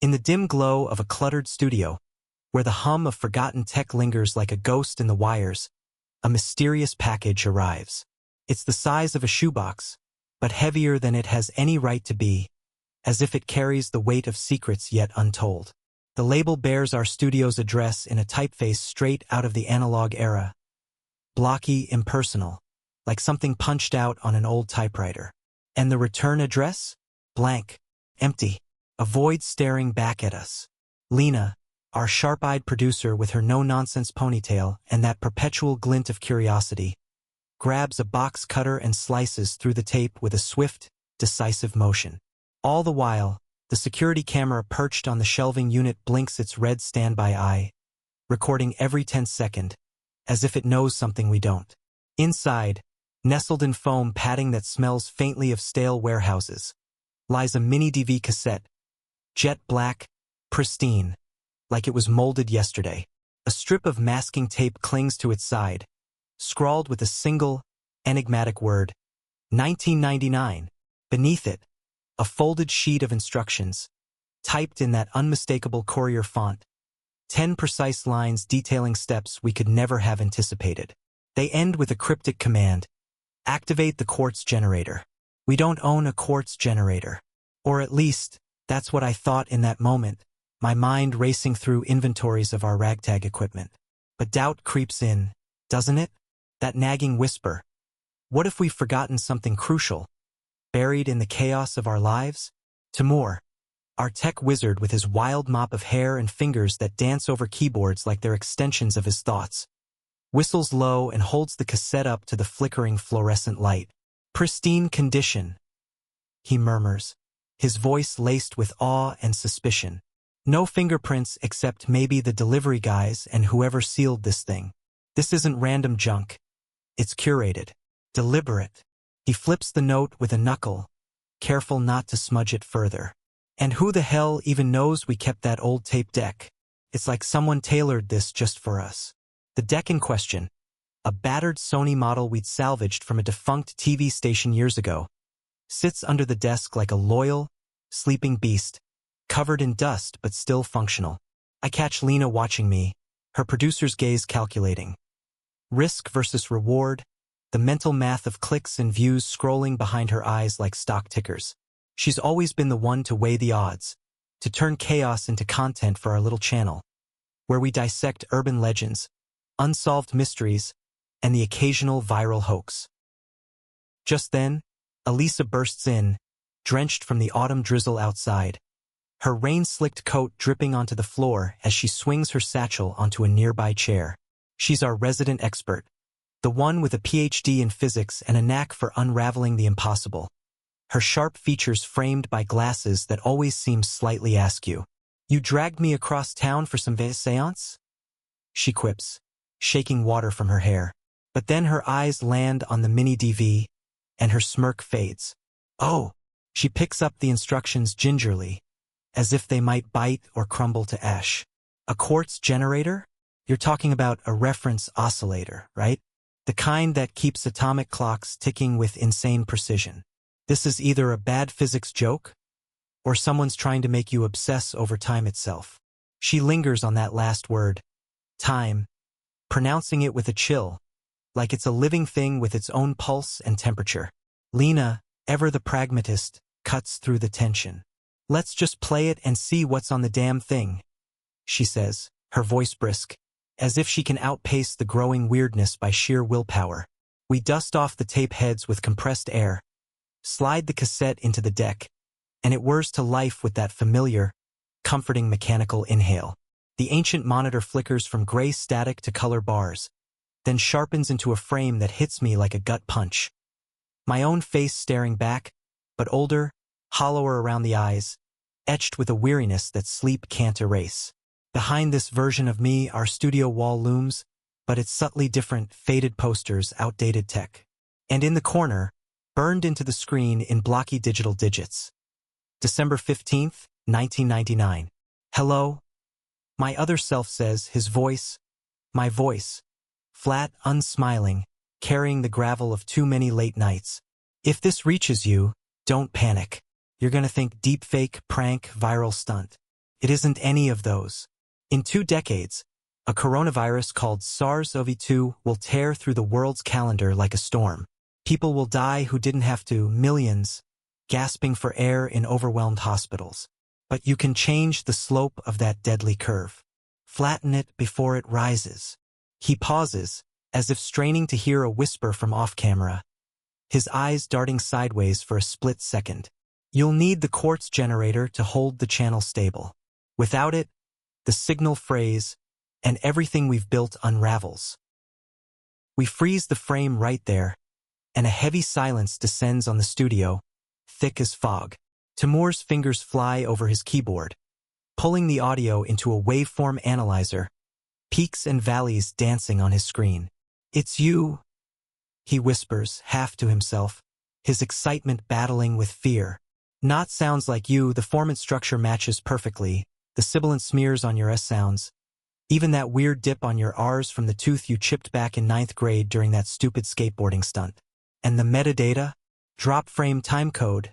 In the dim glow of a cluttered studio, where the hum of forgotten tech lingers like a ghost in the wires, a mysterious package arrives. It's the size of a shoebox, but heavier than it has any right to be, as if it carries the weight of secrets yet untold. The label bears our studio's address in a typeface straight out of the analog era. Blocky, impersonal, like something punched out on an old typewriter. And the return address? Blank. Empty. A void staring back at us. Lena, our sharp-eyed producer with her no-nonsense ponytail and that perpetual glint of curiosity, grabs a box cutter and slices through the tape with a swift, decisive motion. All the while, the security camera perched on the shelving unit blinks its red standby eye, recording every 10th second, as if it knows something we don't. Inside, nestled in foam padding that smells faintly of stale warehouses, lies a MiniDV cassette, jet black, pristine, like it was molded yesterday. A strip of masking tape clings to its side, scrawled with a single, enigmatic word, 1999. Beneath it, a folded sheet of instructions, typed in that unmistakable courier font, 10 precise lines detailing steps we could never have anticipated. They end with a cryptic command: activate the quartz generator. We don't own a quartz generator. Or at least, that's what I thought in that moment, my mind racing through inventories of our ragtag equipment. But doubt creeps in, doesn't it? That nagging whisper. What if we've forgotten something crucial, buried in the chaos of our lives? Timur, our tech wizard with his wild mop of hair and fingers that dance over keyboards like they're extensions of his thoughts, whistles low and holds the cassette up to the flickering fluorescent light. Pristine condition, he murmurs, his voice laced with awe and suspicion. No fingerprints except maybe the delivery guys and whoever sealed this thing. This isn't random junk. It's curated. Deliberate. He flips the note with a knuckle, careful not to smudge it further. And who the hell even knows we kept that old tape deck? It's like someone tailored this just for us. The deck in question, a battered Sony model we'd salvaged from a defunct TV station years ago, sits under the desk like a loyal, sleeping beast, covered in dust but still functional. I catch Lena watching me, her producer's gaze calculating. Risk versus reward, the mental math of clicks and views scrolling behind her eyes like stock tickers. She's always been the one to weigh the odds, to turn chaos into content for our little channel, where we dissect urban legends, unsolved mysteries, and the occasional viral hoax. Just then, Alisa bursts in, drenched from the autumn drizzle outside, her rain-slicked coat dripping onto the floor as she swings her satchel onto a nearby chair. She's our resident expert, the one with a PhD in physics and a knack for unraveling the impossible. Her sharp features framed by glasses that always seem slightly askew. You dragged me across town for some séance? She quips, shaking water from her hair. But then her eyes land on the MiniDV, and her smirk fades. Oh! She picks up the instructions gingerly, as if they might bite or crumble to ash. A quartz generator? You're talking about a reference oscillator, right? The kind that keeps atomic clocks ticking with insane precision. This is either a bad physics joke, or someone's trying to make you obsess over time itself. She lingers on that last word, time, pronouncing it with a chill, like it's a living thing with its own pulse and temperature. Lena, ever the pragmatist, cuts through the tension. Let's just play it and see what's on the damn thing, she says, her voice brisk, as if she can outpace the growing weirdness by sheer willpower. We dust off the tape heads with compressed air, slide the cassette into the deck, and it whirs to life with that familiar, comforting mechanical inhale. The ancient monitor flickers from gray static to color bars, then sharpens into a frame that hits me like a gut punch. My own face staring back, but older, hollower around the eyes, etched with a weariness that sleep can't erase. Behind this version of me, our studio wall looms, but it's subtly different, faded posters, outdated tech. And in the corner, burned into the screen in blocky digital digits. December 15th, 1999. Hello? My other self says, his voice, my voice, flat, unsmiling, carrying the gravel of too many late nights. If this reaches you, don't panic. You're gonna think deepfake, prank, viral stunt. It isn't any of those. In 2 decades, a coronavirus called SARS-CoV-2 will tear through the world's calendar like a storm. People will die who didn't have to, millions, gasping for air in overwhelmed hospitals. But you can change the slope of that deadly curve. Flatten it before it rises. He pauses, as if straining to hear a whisper from off-camera, his eyes darting sideways for a split second. You'll need the quartz generator to hold the channel stable. Without it, the signal frays, and everything we've built unravels. We freeze the frame right there, and a heavy silence descends on the studio, thick as fog. Timur's fingers fly over his keyboard, pulling the audio into a waveform analyzer, peaks and valleys dancing on his screen. "It's you," he whispers, half to himself, his excitement battling with fear. "Not sounds like you, the formant structure matches perfectly, the sibilant smears on your S sounds, even that weird dip on your R's from the tooth you chipped back in 9th grade during that stupid skateboarding stunt. And the metadata? Drop frame timecode,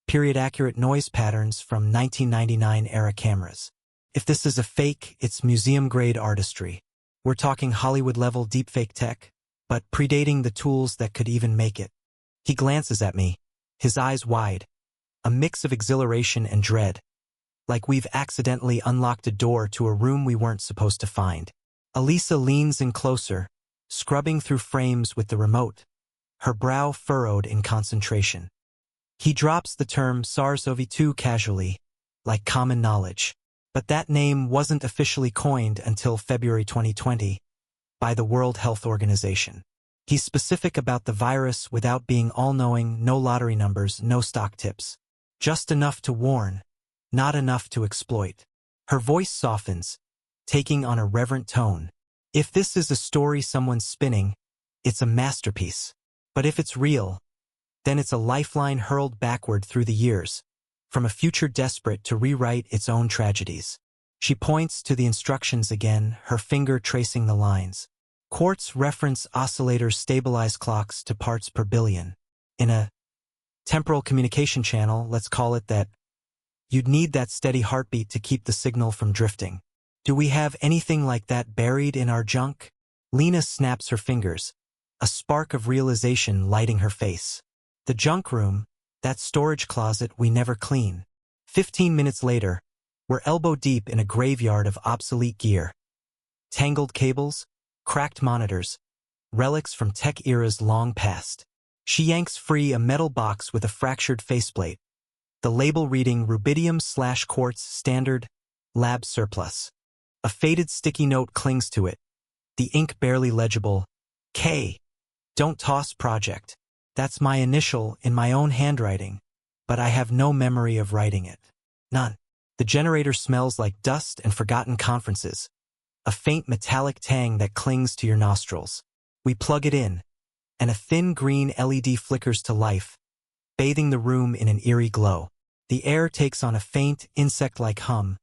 period-accurate noise patterns from 1999-era cameras. If this is a fake, it's museum-grade artistry. We're talking Hollywood-level deepfake tech, but predating the tools that could even make it." He glances at me, his eyes wide, a mix of exhilaration and dread, like we've accidentally unlocked a door to a room we weren't supposed to find. Alisa leans in closer, scrubbing through frames with the remote, her brow furrowed in concentration. He drops the term SARS-CoV-2 casually, like common knowledge. But that name wasn't officially coined until February 2020 by the World Health Organization. He's specific about the virus without being all-knowing, no lottery numbers, no stock tips. Just enough to warn, not enough to exploit. Her voice softens, taking on a reverent tone. If this is a story someone's spinning, it's a masterpiece. But if it's real, then it's a lifeline hurled backward through the years, from a future desperate to rewrite its own tragedies. She points to the instructions again, her finger tracing the lines. Quartz reference oscillators stabilize clocks to parts per billion. In a temporal communication channel, let's call it that, you'd need that steady heartbeat to keep the signal from drifting. Do we have anything like that buried in our junk? Lena snaps her fingers, a spark of realization lighting her face. The junk room, that storage closet we never clean. 15 minutes later, we're elbow-deep in a graveyard of obsolete gear. Tangled cables, cracked monitors, relics from tech eras long past. She yanks free a metal box with a fractured faceplate, the label reading rubidium/quartz standard, lab surplus. A faded sticky note clings to it, the ink barely legible. K. Don't toss project. That's my initial in my own handwriting, but I have no memory of writing it. None. The generator smells like dust and forgotten conferences, a faint metallic tang that clings to your nostrils. We plug it in, and a thin green LED flickers to life, bathing the room in an eerie glow. The air takes on a faint, insect-like hum,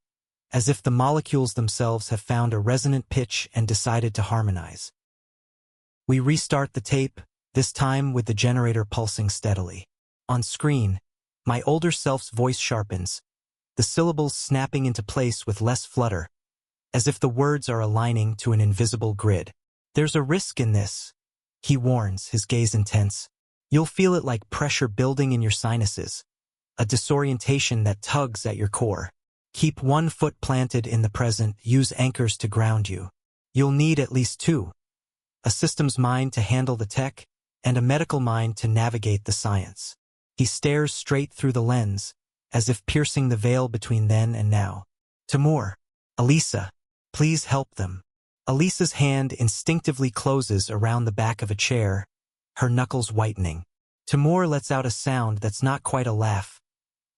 as if the molecules themselves have found a resonant pitch and decided to harmonize. We restart the tape, this time with the generator pulsing steadily. On screen, my older self's voice sharpens, the syllables snapping into place with less flutter, as if the words are aligning to an invisible grid. "There's a risk in this," he warns, his gaze intense. "You'll feel it like pressure building in your sinuses, a disorientation that tugs at your core. Keep one foot planted in the present, use anchors to ground you. You'll need at least two. A systems mind to handle the tech, and a medical mind to navigate the science." He stares straight through the lens, as if piercing the veil between then and now. "Timur, Alisa, please help them." Alisa's hand instinctively closes around the back of a chair, her knuckles whitening. Timur lets out a sound that's not quite a laugh,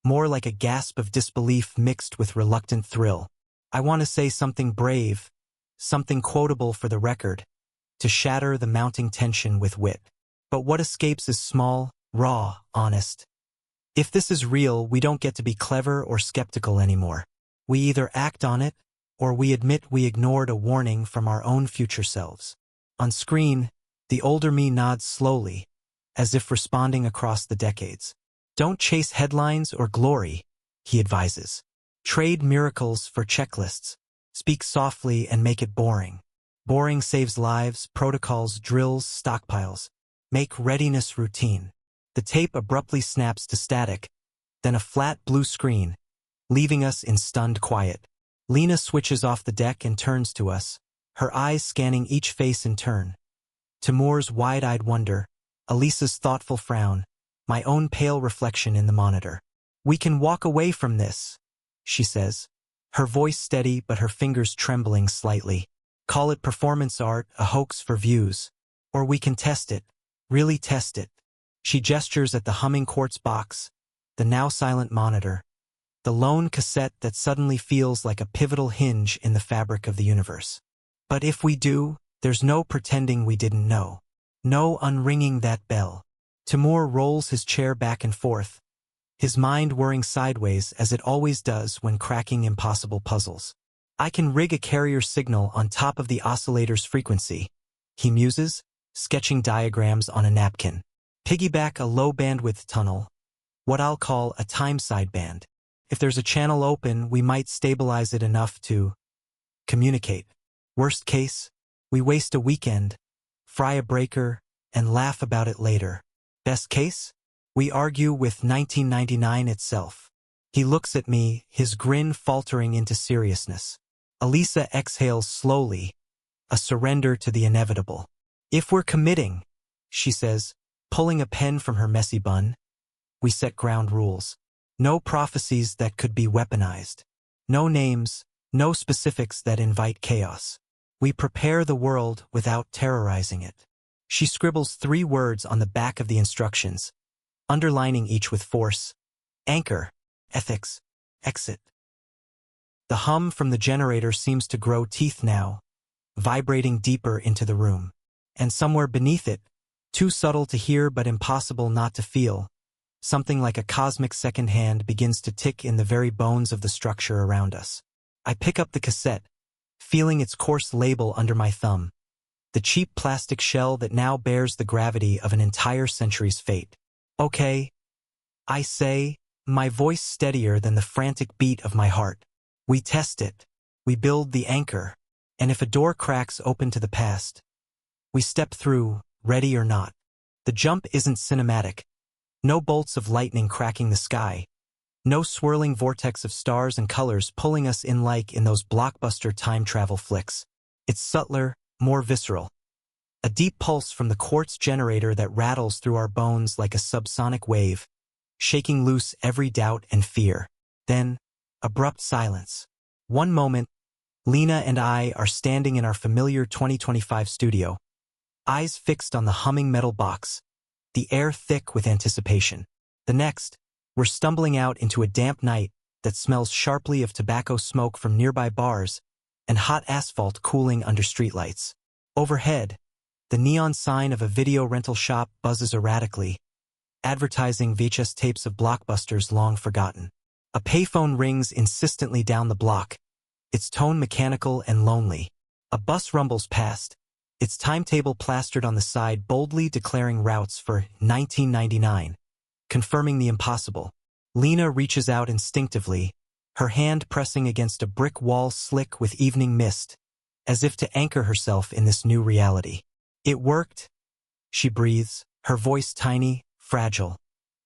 more like a gasp of disbelief mixed with reluctant thrill. "I want to say something brave, something quotable for the record, to shatter the mounting tension with wit. But what escapes is small, raw, honest. If this is real, we don't get to be clever or skeptical anymore. We either act on it, or we admit we ignored a warning from our own future selves." On screen, the older me nods slowly, as if responding across the decades. "Don't chase headlines or glory," he advises. Trade miracles for checklists. Speak softly and make it boring. Boring saves lives, protocols, drills, stockpiles. Make readiness routine. The tape abruptly snaps to static, then a flat blue screen, leaving us in stunned quiet. Lena switches off the deck and turns to us, her eyes scanning each face in turn. Timur's wide-eyed wonder, Alisa's thoughtful frown, my own pale reflection in the monitor. "We can walk away from this," she says, her voice steady but her fingers trembling slightly. "Call it performance art, a hoax for views. Or we can test it, really test it." She gestures at the humming quartz box, the now silent monitor, the lone cassette that suddenly feels like a pivotal hinge in the fabric of the universe. "But if we do, there's no pretending we didn't know. No unringing that bell." Timur rolls his chair back and forth, his mind whirring sideways as it always does when cracking impossible puzzles. "I can rig a carrier signal on top of the oscillator's frequency," he muses, sketching diagrams on a napkin. "Piggyback a low-bandwidth tunnel, what I'll call a time sideband. If there's a channel open, we might stabilize it enough to communicate. Worst case, we waste a weekend, fry a breaker, and laugh about it later. Best case, we argue with 1999 itself." He looks at me, his grin faltering into seriousness. Alisa exhales slowly, a surrender to the inevitable. "If we're committing," she says, pulling a pen from her messy bun, "we set ground rules. No prophecies that could be weaponized. No names, no specifics that invite chaos. We prepare the world without terrorizing it." She scribbles 3 words on the back of the instructions, underlining each with force: anchor, ethics, exit. The hum from the generator seems to grow teeth now, vibrating deeper into the room. And somewhere beneath it, too subtle to hear but impossible not to feel, something like a cosmic second hand begins to tick in the very bones of the structure around us. I pick up the cassette, feeling its coarse label under my thumb, the cheap plastic shell that now bears the gravity of an entire century's fate. "Okay," I say, my voice steadier than the frantic beat of my heart. "We test it. We build the anchor. And if a door cracks open to the past, we step through, ready or not." The jump isn't cinematic. No bolts of lightning cracking the sky. No swirling vortex of stars and colors pulling us in like in those blockbuster time travel flicks. It's subtler, more visceral. A deep pulse from the quartz generator that rattles through our bones like a subsonic wave, shaking loose every doubt and fear. Then, abrupt silence. One moment, Lena and I are standing in our familiar 2025 studio, eyes fixed on the humming metal box, the air thick with anticipation. The next, we're stumbling out into a damp night that smells sharply of tobacco smoke from nearby bars and hot asphalt cooling under streetlights. Overhead, the neon sign of a video rental shop buzzes erratically, advertising VHS tapes of blockbusters long forgotten. A payphone rings insistently down the block, its tone mechanical and lonely. A bus rumbles past, its timetable plastered on the side boldly declaring routes for 1999, confirming the impossible. Lena reaches out instinctively, her hand pressing against a brick wall slick with evening mist, as if to anchor herself in this new reality. "It worked," she breathes, her voice tiny, fragile,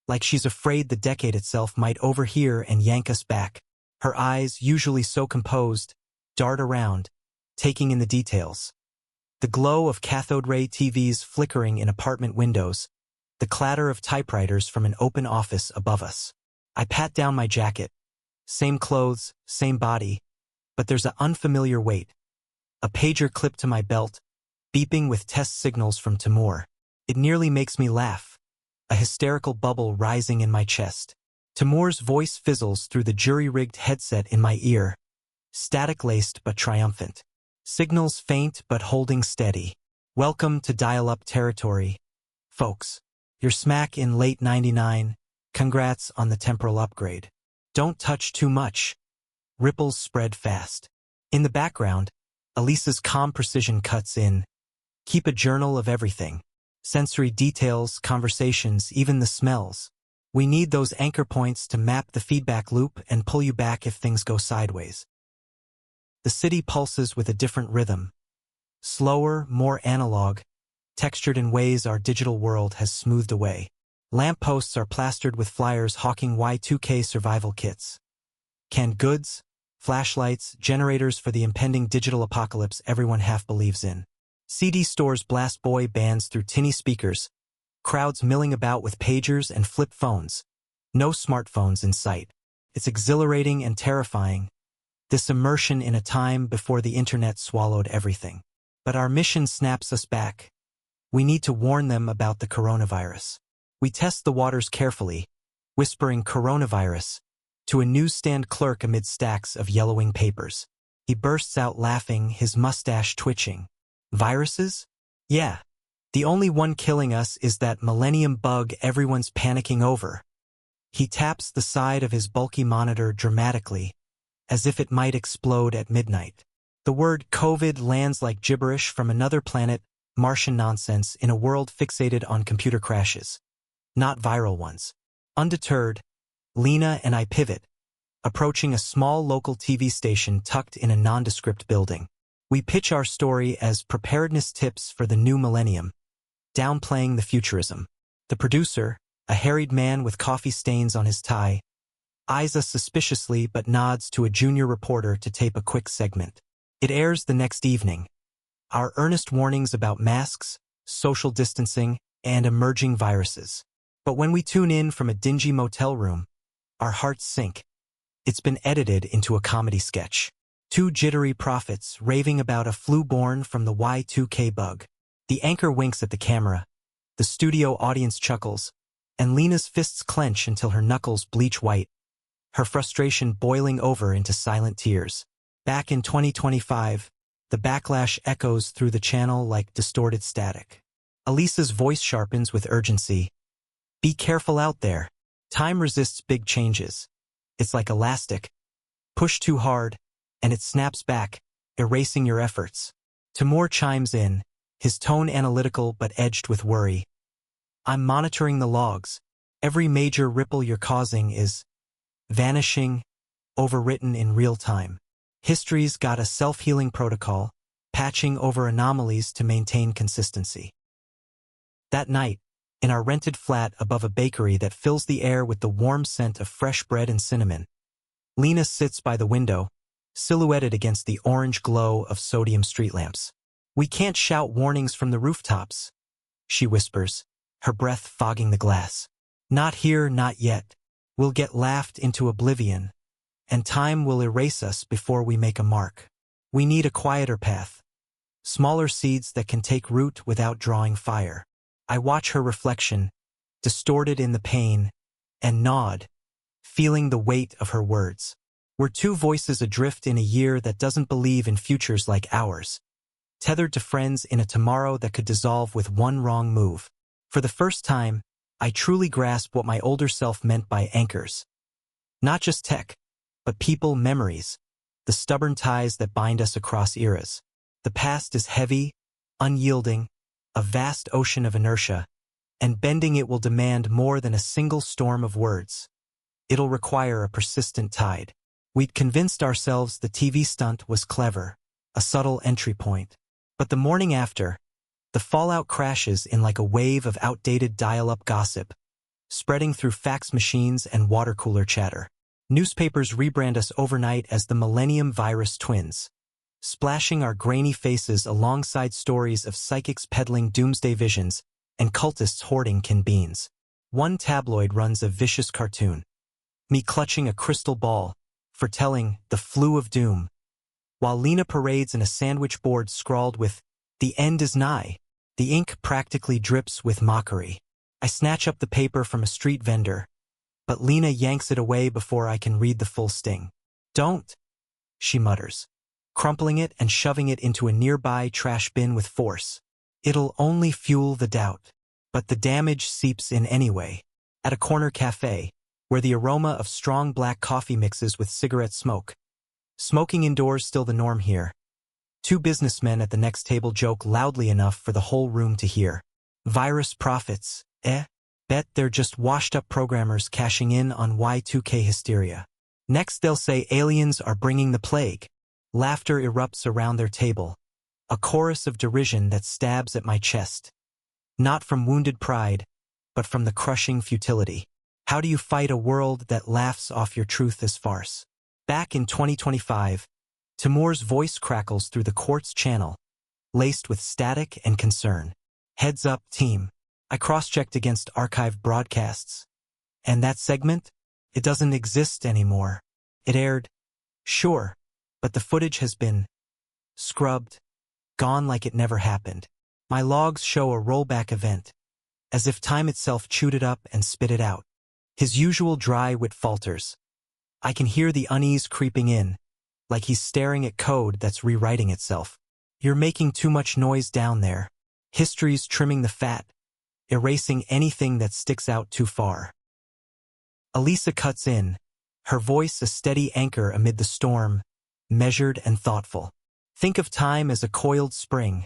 like she's afraid the decade itself might overhear and yank us back. Her eyes, usually so composed, dart around, taking in the details. The glow of cathode ray TVs flickering in apartment windows, the clatter of typewriters from an open office above us. I pat down my jacket. Same clothes, same body, but there's an unfamiliar weight. A pager clipped to my belt, beeping with test signals from Timur. It nearly makes me laugh, a hysterical bubble rising in my chest. Timur's voice fizzles through the jury-rigged headset in my ear, static-laced but triumphant. Signals faint but holding steady. "Welcome to dial-up territory, folks. You're smack in late 99. Congrats on the temporal upgrade. Don't touch too much." Ripples spread fast. In the background, Alisa's calm precision cuts in. "Keep a journal of everything. Sensory details, conversations, even the smells. We need those anchor points to map the feedback loop and pull you back if things go sideways. The city pulses with a different rhythm. Slower, more analog, textured in ways our digital world has smoothed away. Lampposts are plastered with flyers hawking Y2K survival kits. Canned goods, flashlights, generators for the impending digital apocalypse everyone half believes in. CD stores blast boy bands through tinny speakers, crowds milling about with pagers and flip phones. No smartphones in sight. It's exhilarating and terrifying, this immersion in a time before the internet swallowed everything. But our mission snaps us back. We need to warn them about the coronavirus. We test the waters carefully, whispering coronavirus to a newsstand clerk amid stacks of yellowing papers. He bursts out laughing, his mustache twitching. Viruses? Yeah. The only one killing us is that millennium bug everyone's panicking over. He taps the side of his bulky monitor dramatically, as if it might explode at midnight. The word COVID lands like gibberish from another planet, Martian nonsense in a world fixated on computer crashes. Not viral ones. Undeterred, Lena and I pivot, approaching a small local TV station tucked in a nondescript building. We pitch our story as preparedness tips for the new millennium, downplaying the futurism. The producer, a harried man with coffee stains on his tie, eyes us suspiciously but nods to a junior reporter to tape a quick segment. It airs the next evening. Our earnest warnings about masks, social distancing, and emerging viruses. But when we tune in from a dingy motel room, our hearts sink. It's been edited into a comedy sketch. Two jittery prophets raving about a flu born from the Y2K bug. The anchor winks at the camera, the studio audience chuckles, and Lena's fists clench until her knuckles bleach white, her frustration boiling over into silent tears. Back in 2025, the backlash echoes through the channel like distorted static. Alisa's voice sharpens with urgency. Be careful out there. Time resists big changes. It's like elastic. Push too hard, and it snaps back, erasing your efforts. Timur chimes in, his tone analytical but edged with worry. I'm monitoring the logs. Every major ripple you're causing is vanishing, overwritten in real time. History's got a self-healing protocol, patching over anomalies to maintain consistency. That night, in our rented flat above a bakery that fills the air with the warm scent of fresh bread and cinnamon, Lena sits by the window, silhouetted against the orange glow of sodium street lamps. We can't shout warnings from the rooftops, she whispers, her breath fogging the glass. Not here, not yet. We'll get laughed into oblivion, and time will erase us before we make a mark. We need a quieter path, smaller seeds that can take root without drawing fire. I watch her reflection, distorted in the pain, and nod, feeling the weight of her words. We're two voices adrift in a year that doesn't believe in futures like ours, tethered to friends in a tomorrow that could dissolve with one wrong move. For the first time, I truly grasp what my older self meant by anchors. Not just tech, but people, memories, the stubborn ties that bind us across eras. The past is heavy, unyielding, a vast ocean of inertia, and bending it will demand more than a single storm of words. It'll require a persistent tide. We'd convinced ourselves the TV stunt was clever, a subtle entry point. But the morning after, the fallout crashes in like a wave of outdated dial-up gossip, spreading through fax machines and water cooler chatter. Newspapers rebrand us overnight as the Millennium Virus Twins, splashing our grainy faces alongside stories of psychics peddling doomsday visions and cultists hoarding canned beans. One tabloid runs a vicious cartoon, me clutching a crystal ball, foretelling the flu of doom, while Lena parades in a sandwich board scrawled with, "The end is nigh." The ink practically drips with mockery. I snatch up the paper from a street vendor, but Lena yanks it away before I can read the full sting. "Don't," she mutters, crumpling it and shoving it into a nearby trash bin with force. "It'll only fuel the doubt." But the damage seeps in anyway. At a corner cafe, where the aroma of strong black coffee mixes with cigarette smoke. Smoking indoors still the norm here. Two businessmen at the next table joke loudly enough for the whole room to hear. "Virus prophets, eh? Bet they're just washed-up programmers cashing in on Y2K hysteria. Next they'll say aliens are bringing the plague. Laughter erupts around their table. A chorus of derision that stabs at my chest. Not from wounded pride, but from the crushing futility. How do you fight a world that laughs off your truth as farce? Back in 2025, Timur's voice crackles through the quartz channel, laced with static and concern. Heads up, team. I cross-checked against archived broadcasts. And that segment? It doesn't exist anymore. It aired, sure, but the footage has been scrubbed, gone like it never happened. My logs show a rollback event, as if time itself chewed it up and spit it out. His usual dry wit falters. I can hear the unease creeping in, like he's staring at code that's rewriting itself. You're making too much noise down there. History's trimming the fat, erasing anything that sticks out too far. Alisa cuts in, her voice a steady anchor amid the storm, measured and thoughtful. Think of time as a coiled spring,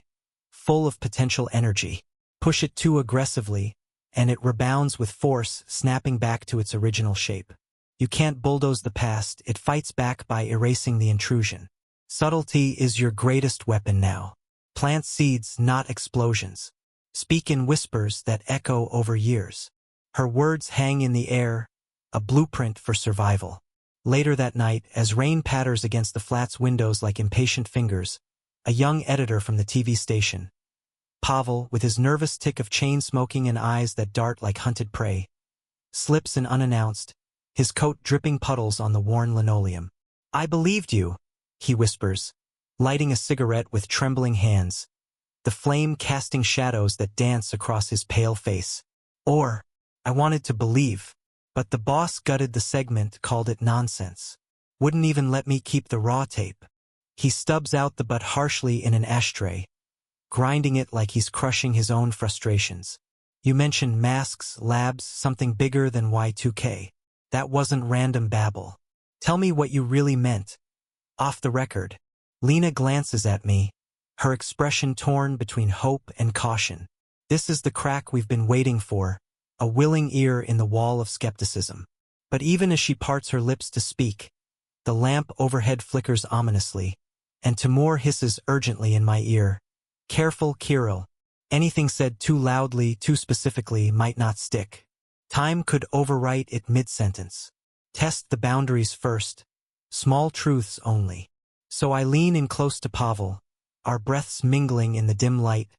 full of potential energy. Push it too aggressively, and it rebounds with force, snapping back to its original shape. You can't bulldoze the past, it fights back by erasing the intrusion. Subtlety is your greatest weapon now. Plant seeds, not explosions. Speak in whispers that echo over years. Her words hang in the air, a blueprint for survival. Later that night, as rain patters against the flat's windows like impatient fingers, a young editor from the TV station, Pavel, with his nervous tick of chain smoking and eyes that dart like hunted prey, slips in unannounced, his coat dripping puddles on the worn linoleum. I believed you, he whispers, lighting a cigarette with trembling hands, the flame casting shadows that dance across his pale face. Or, I wanted to believe, but the boss gutted the segment, called it nonsense. Wouldn't even let me keep the raw tape. He stubs out the butt harshly in an ashtray, grinding it like he's crushing his own frustrations. You mentioned masks, labs, something bigger than Y2K. That wasn't random babble. Tell me what you really meant. Off the record. Lena glances at me, her expression torn between hope and caution. This is the crack we've been waiting for, a willing ear in the wall of skepticism. But even as she parts her lips to speak, the lamp overhead flickers ominously, and Timur hisses urgently in my ear. Careful, Kiril. Anything said too loudly, too specifically, might not stick. Time could overwrite it mid-sentence. Test the boundaries first. Small truths only. So I lean in close to Pavel, our breaths mingling in the dim light,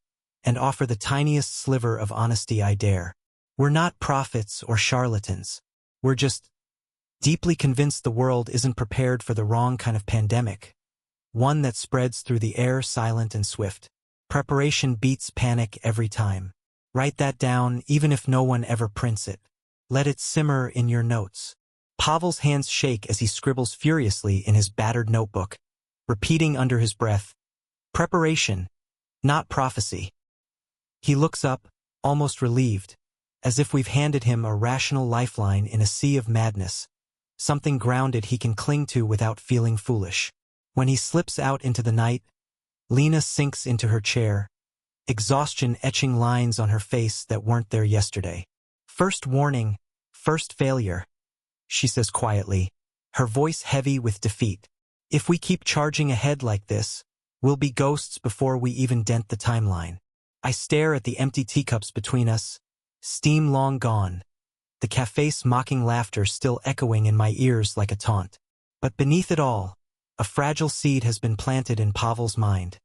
and offer the tiniest sliver of honesty I dare. We're not prophets or charlatans. We're just deeply convinced the world isn't prepared for the wrong kind of pandemic. One that spreads through the air, silent and swift. Preparation beats panic every time. Write that down, even if no one ever prints it. Let it simmer in your notes. Pavel's hands shake as he scribbles furiously in his battered notebook, repeating under his breath, preparation, not prophecy. He looks up, almost relieved, as if we've handed him a rational lifeline in a sea of madness, something grounded he can cling to without feeling foolish. When he slips out into the night, Lena sinks into her chair, exhaustion etching lines on her face that weren't there yesterday. First warning, first failure, she says quietly, her voice heavy with defeat. If we keep charging ahead like this, we'll be ghosts before we even dent the timeline. I stare at the empty teacups between us, steam long gone, the cafe's mocking laughter still echoing in my ears like a taunt. But beneath it all, a fragile seed has been planted in Pavel's mind.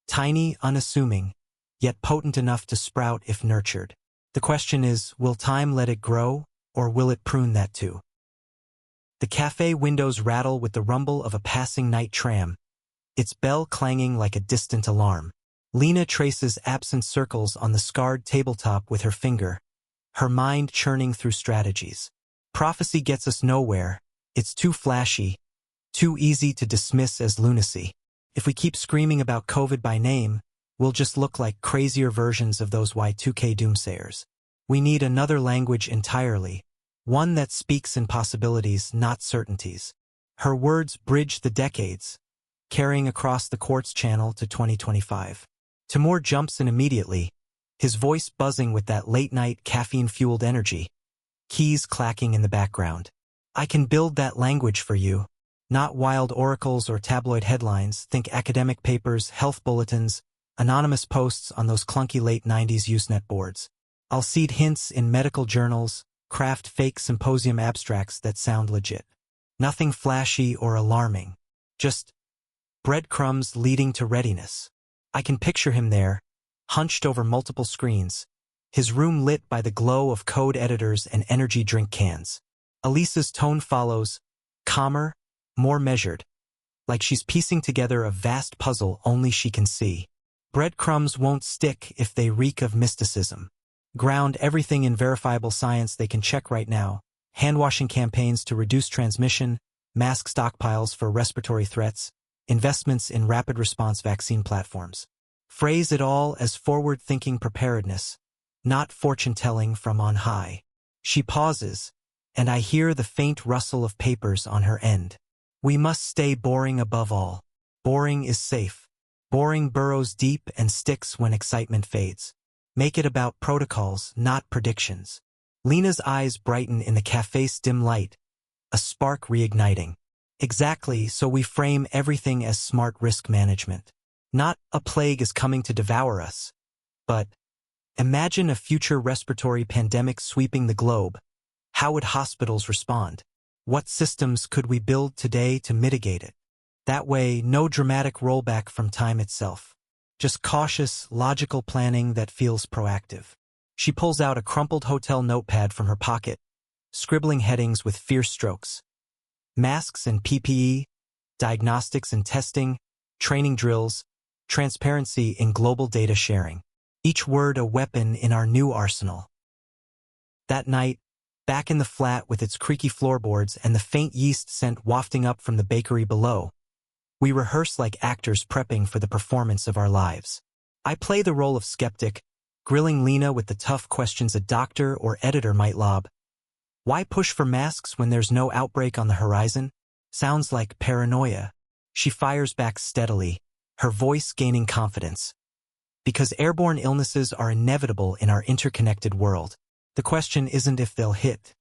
Tiny, unassuming, yet potent enough to sprout if nurtured. The question is, will time let it grow, or will it prune that too? The cafe windows rattle with the rumble of a passing night tram, its bell clanging like a distant alarm. Lena traces absent circles on the scarred tabletop with her finger, her mind churning through strategies. Prophecy gets us nowhere. It's too flashy, too easy to dismiss as lunacy. If we keep screaming about COVID by name, we'll just look like crazier versions of those Y2K doomsayers. We need another language entirely, one that speaks in possibilities, not certainties. Her words bridge the decades, carrying across the quartz channel to 2025. Timur jumps in immediately, his voice buzzing with that late-night caffeine-fueled energy, keys clacking in the background. I can build that language for you. Not wild oracles or tabloid headlines, think academic papers, health bulletins, anonymous posts on those clunky late 90s Usenet boards. I'll seed hints in medical journals, craft fake symposium abstracts that sound legit. Nothing flashy or alarming. Just breadcrumbs leading to readiness. I can picture him there, hunched over multiple screens, his room lit by the glow of code editors and energy drink cans. Alisa's tone follows, calmer, more measured, like she's piecing together a vast puzzle only she can see. Breadcrumbs won't stick if they reek of mysticism. Ground everything in verifiable science they can check right now. Hand-washing campaigns to reduce transmission, mask stockpiles for respiratory threats, investments in rapid response vaccine platforms. Phrase it all as forward-thinking preparedness, not fortune-telling from on high. She pauses, and I hear the faint rustle of papers on her end. We must stay boring above all. Boring is safe. Boring burrows deep and sticks when excitement fades. Make it about protocols, not predictions. Lena's eyes brighten in the cafe's dim light, a spark reigniting. Exactly, so we frame everything as smart risk management. Not a plague is coming to devour us, but imagine a future respiratory pandemic sweeping the globe. How would hospitals respond? What systems could we build today to mitigate it? That way, no dramatic rollback from time itself. Just cautious, logical planning that feels proactive. She pulls out a crumpled hotel notepad from her pocket, scribbling headings with fierce strokes. Masks and PPE, diagnostics and testing, training drills, transparency in global data sharing. Each word a weapon in our new arsenal. That night, back in the flat with its creaky floorboards and the faint yeast scent wafting up from the bakery below, we rehearse like actors prepping for the performance of our lives. I play the role of skeptic, grilling Lena with the tough questions a doctor or editor might lob. Why push for masks when there's no outbreak on the horizon? Sounds like paranoia. She fires back steadily, her voice gaining confidence. Because airborne illnesses are inevitable in our interconnected world. The question isn't if they'll hit,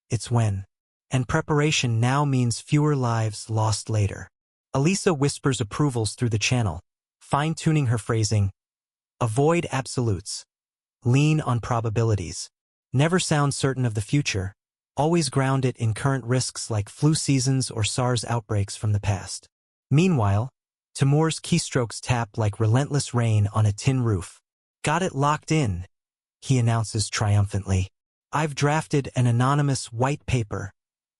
it's when. And preparation now means fewer lives lost later. Alisa whispers approvals through the channel, fine-tuning her phrasing. Avoid absolutes. Lean on probabilities. Never sound certain of the future. Always ground it in current risks like flu seasons or SARS outbreaks from the past. Meanwhile, Timur's keystrokes tap like relentless rain on a tin roof. Got it locked in, he announces triumphantly. I've drafted an anonymous white paper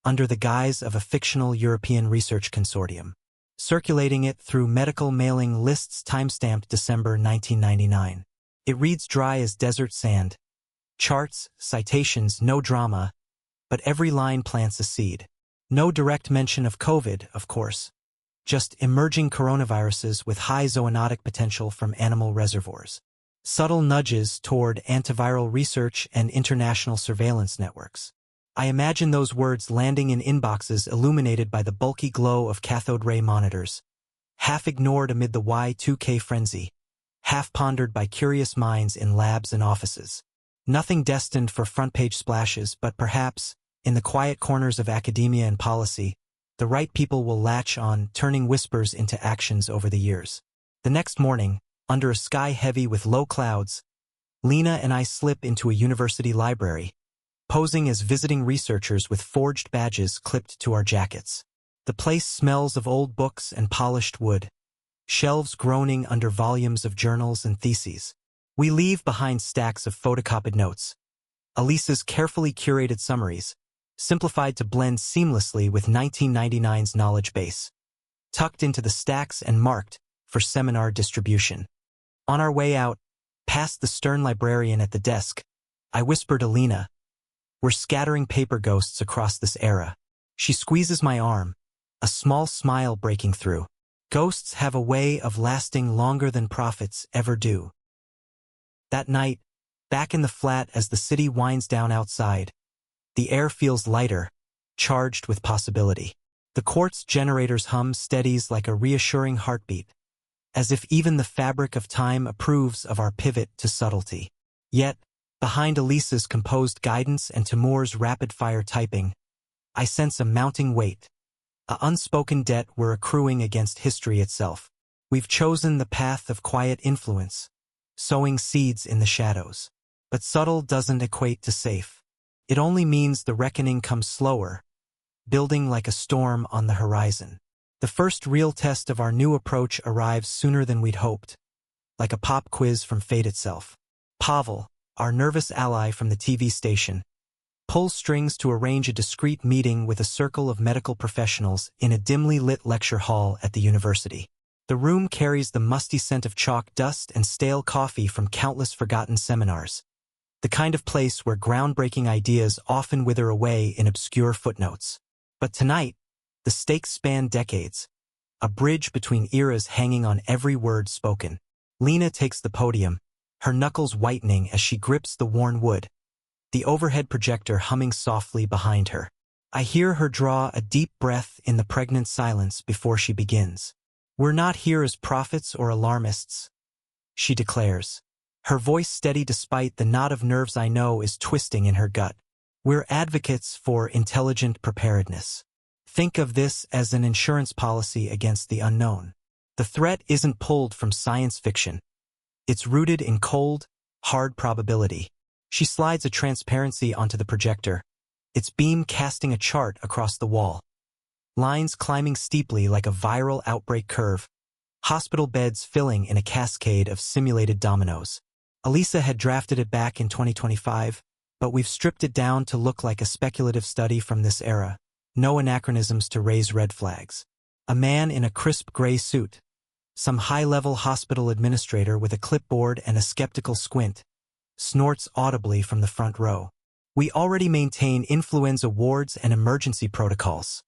under the guise of a fictional European research consortium, circulating it through medical mailing lists timestamped December 1999. It reads dry as desert sand. Charts, citations, no drama, but every line plants a seed. No direct mention of COVID, of course. Just emerging coronaviruses with high zoonotic potential from animal reservoirs. Subtle nudges toward antiviral research and international surveillance networks. I imagine those words landing in inboxes illuminated by the bulky glow of cathode ray monitors, half ignored amid the Y2K frenzy, half pondered by curious minds in labs and offices. Nothing destined for front-page splashes, but perhaps, in the quiet corners of academia and policy, the right people will latch on, turning whispers into actions over the years. The next morning, under a sky heavy with low clouds, Lena and I slip into a university library, posing as visiting researchers with forged badges clipped to our jackets. The place smells of old books and polished wood, shelves groaning under volumes of journals and theses. We leave behind stacks of photocopied notes, Alisa's carefully curated summaries, simplified to blend seamlessly with 1999's knowledge base, tucked into the stacks and marked for seminar distribution. On our way out, past the stern librarian at the desk, I whisper to Lena, "We're scattering paper ghosts across this era." She squeezes my arm, a small smile breaking through. Ghosts have a way of lasting longer than prophets ever do. That night, back in the flat as the city winds down outside, the air feels lighter, charged with possibility. The quartz generator's hum steadies like a reassuring heartbeat, as if even the fabric of time approves of our pivot to subtlety. Yet, behind Alisa's composed guidance and Timur's rapid-fire typing, I sense a mounting weight, an unspoken debt we're accruing against history itself. We've chosen the path of quiet influence, sowing seeds in the shadows. But subtle doesn't equate to safe. It only means the reckoning comes slower, building like a storm on the horizon. The first real test of our new approach arrives sooner than we'd hoped, like a pop quiz from fate itself. Pavel, our nervous ally from the TV station, pulls strings to arrange a discreet meeting with a circle of medical professionals in a dimly lit lecture hall at the university. The room carries the musty scent of chalk dust and stale coffee from countless forgotten seminars, the kind of place where groundbreaking ideas often wither away in obscure footnotes. But tonight, the stakes span decades, a bridge between eras hanging on every word spoken. Lena takes the podium, her knuckles whitening as she grips the worn wood, the overhead projector humming softly behind her. I hear her draw a deep breath in the pregnant silence before she begins. "We're not here as prophets or alarmists," she declares, her voice steady despite the knot of nerves I know is twisting in her gut. "We're advocates for intelligent preparedness. Think of this as an insurance policy against the unknown. The threat isn't pulled from science fiction. It's rooted in cold, hard probability." She slides a transparency onto the projector, its beam casting a chart across the wall. Lines climbing steeply like a viral outbreak curve, hospital beds filling in a cascade of simulated dominoes. Alisa had drafted it back in 2025, but we've stripped it down to look like a speculative study from this era. No anachronisms to raise red flags. A man in a crisp gray suit, some high-level hospital administrator with a clipboard and a skeptical squint, snorts audibly from the front row. "We already maintain influenza wards and emergency protocols,"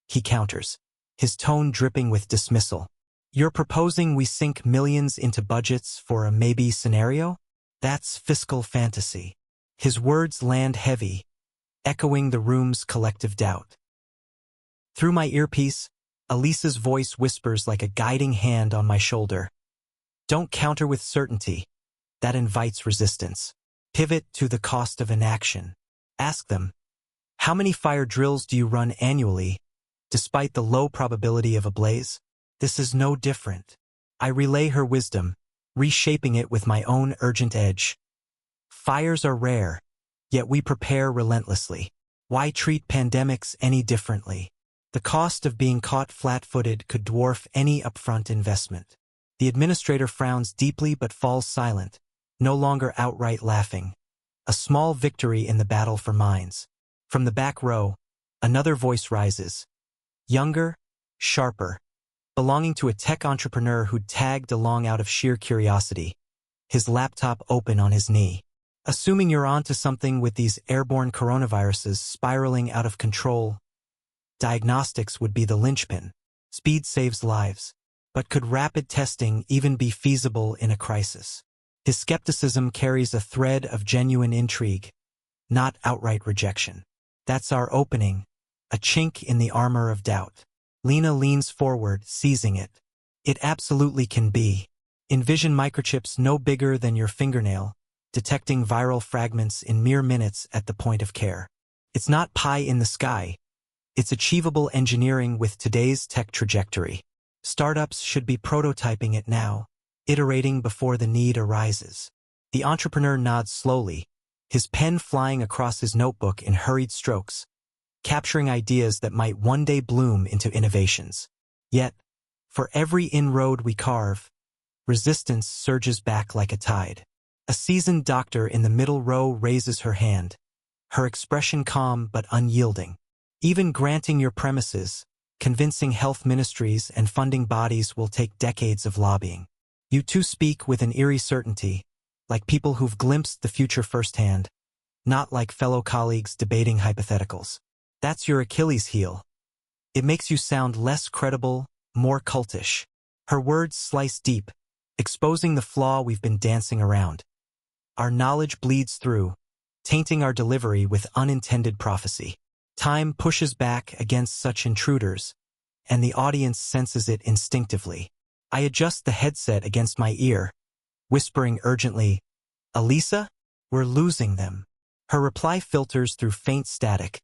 he counters, his tone dripping with dismissal. "You're proposing we sink millions into budgets for a maybe scenario? That's fiscal fantasy." His words land heavy, echoing the room's collective doubt. Through my earpiece, Alisa's voice whispers like a guiding hand on my shoulder. "Don't counter with certainty. That invites resistance. Pivot to the cost of inaction. Ask them, how many fire drills do you run annually, despite the low probability of a blaze? This is no different." I relay her wisdom, reshaping it with my own urgent edge. Fires are rare, yet we prepare relentlessly. Why treat pandemics any differently? The cost of being caught flat-footed could dwarf any upfront investment. The administrator frowns deeply but falls silent, no longer outright laughing. A small victory in the battle for minds. From the back row, another voice rises. Younger, sharper, belonging to a tech entrepreneur who'd tagged along out of sheer curiosity, his laptop open on his knee. "Assuming you're onto something with these airborne coronaviruses spiraling out of control, diagnostics would be the linchpin. Speed saves lives. But could rapid testing even be feasible in a crisis?" His skepticism carries a thread of genuine intrigue, not outright rejection. That's our opening, a chink in the armor of doubt. Lena leans forward, seizing it. "It absolutely can be. Envision microchips no bigger than your fingernail, detecting viral fragments in mere minutes at the point of care. It's not pie in the sky. It's achievable engineering with today's tech trajectory. Startups should be prototyping it now, iterating before the need arises." The entrepreneur nods slowly, his pen flying across his notebook in hurried strokes, capturing ideas that might one day bloom into innovations. Yet, for every inroad we carve, resistance surges back like a tide. A seasoned doctor in the middle row raises her hand, her expression calm but unyielding. "Even granting your premises, convincing health ministries and funding bodies will take decades of lobbying. You two speak with an eerie certainty, like people who've glimpsed the future firsthand, not like fellow colleagues debating hypotheticals. That's your Achilles heel. It makes you sound less credible, more cultish." Her words slice deep, exposing the flaw we've been dancing around. Our knowledge bleeds through, tainting our delivery with unintended prophecy. Time pushes back against such intruders, and the audience senses it instinctively. I adjust the headset against my ear, whispering urgently, "Alisa?" We're losing them. Her reply filters through faint static.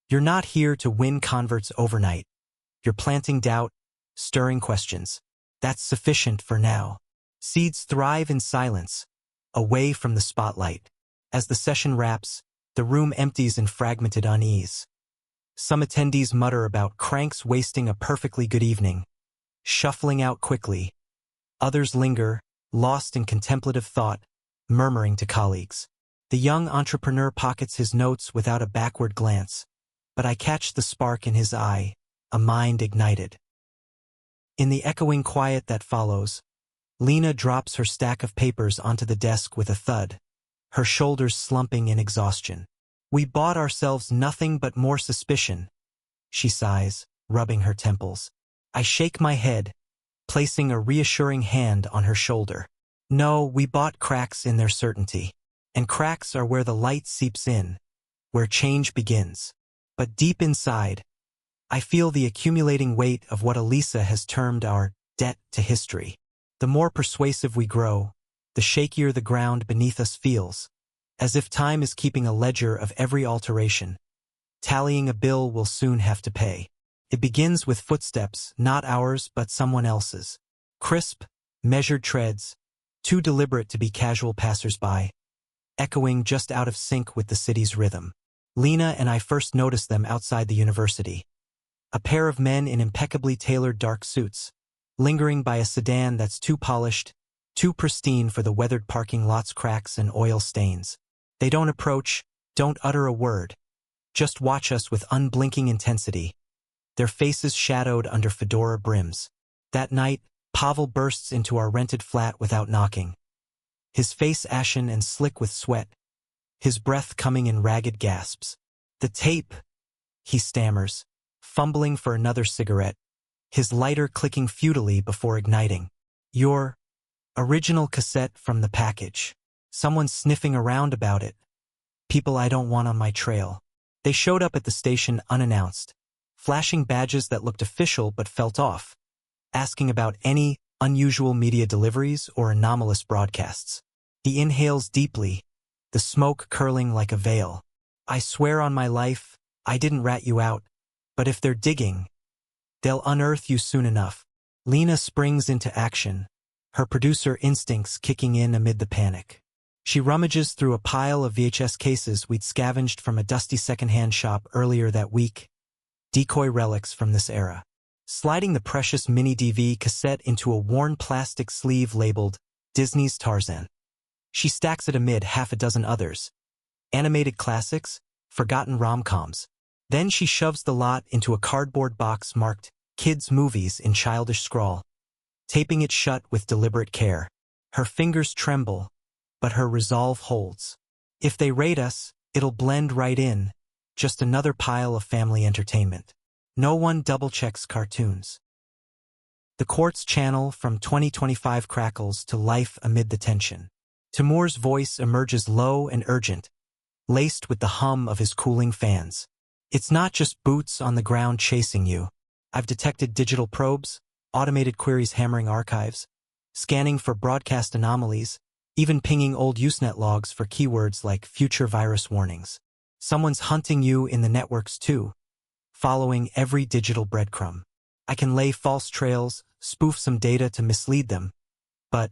You're not here to win converts overnight. You're planting doubt, stirring questions. That's sufficient for now. Seeds thrive in silence, away from the spotlight. As the session wraps, the room empties in fragmented unease. Some attendees mutter about cranks wasting a perfectly good evening, shuffling out quickly. Others linger, lost in contemplative thought, murmuring to colleagues. The young entrepreneur pockets his notes without a backward glance, but I catch the spark in his eye, a mind ignited. In the echoing quiet that follows, Lena drops her stack of papers onto the desk with a thud, her shoulders slumping in exhaustion. We bought ourselves nothing but more suspicion, she sighs, rubbing her temples. I shake my head, placing a reassuring hand on her shoulder. No, we bought cracks in their certainty. And cracks are where the light seeps in, where change begins. But deep inside, I feel the accumulating weight of what Alisa has termed our debt to history. The more persuasive we grow, the shakier the ground beneath us feels, as if time is keeping a ledger of every alteration, tallying a bill we'll soon have to pay. It begins with footsteps, not ours but someone else's. Crisp, measured treads, too deliberate to be casual passers-by, echoing just out of sync with the city's rhythm. Lena and I first noticed them outside the university. A pair of men in impeccably tailored dark suits, lingering by a sedan that's too polished, too pristine for the weathered parking lot's cracks and oil stains. They don't approach, don't utter a word, just watch us with unblinking intensity, their faces shadowed under fedora brims. That night, Pavel bursts into our rented flat without knocking. His face ashen and slick with sweat, his breath coming in ragged gasps. The tape, he stammers, fumbling for another cigarette, his lighter clicking futilely before igniting. Your original cassette from the package. Someone's sniffing around about it. People I don't want on my trail. They showed up at the station unannounced, flashing badges that looked official but felt off, asking about any unusual media deliveries or anomalous broadcasts. He inhales deeply, the smoke curling like a veil. I swear on my life, I didn't rat you out, but if they're digging, they'll unearth you soon enough. Lena springs into action, her producer instincts kicking in amid the panic. She rummages through a pile of VHS cases we'd scavenged from a dusty secondhand shop earlier that week, decoy relics from this era. Sliding the precious MiniDV cassette into a worn plastic sleeve labeled Disney's Tarzan. She stacks it amid half a dozen others. Animated classics, forgotten rom-coms. Then she shoves the lot into a cardboard box marked Kids' Movies in childish scrawl, taping it shut with deliberate care. Her fingers tremble, but her resolve holds. If they raid us, it'll blend right in, just another pile of family entertainment. No one double-checks cartoons. The Quartz channel from 2025 crackles to life amid the tension. Timur's voice emerges low and urgent, laced with the hum of his cooling fans. It's not just boots on the ground chasing you. I've detected digital probes, automated queries hammering archives, scanning for broadcast anomalies, even pinging old Usenet logs for keywords like future virus warnings. Someone's hunting you in the networks too, following every digital breadcrumb. I can lay false trails, spoof some data to mislead them, but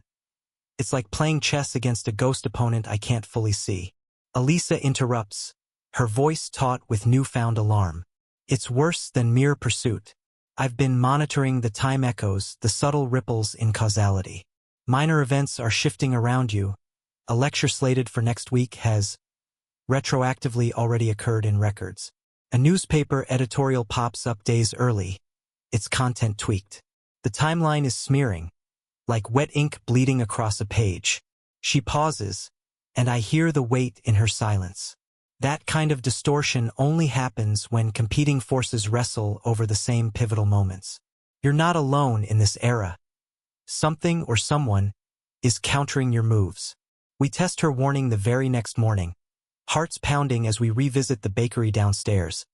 it's like playing chess against a ghost opponent I can't fully see. Alisa interrupts, her voice taut with newfound alarm. It's worse than mere pursuit. I've been monitoring the time echoes, the subtle ripples in causality. Minor events are shifting around you. A lecture slated for next week has retroactively already occurred in records. A newspaper editorial pops up days early, its content tweaked. The timeline is smearing, like wet ink bleeding across a page. She pauses, and I hear the weight in her silence. That kind of distortion only happens when competing forces wrestle over the same pivotal moments. You're not alone in this era. Something or someone is countering your moves. We test her warning the very next morning, hearts pounding as we revisit the bakery downstairs,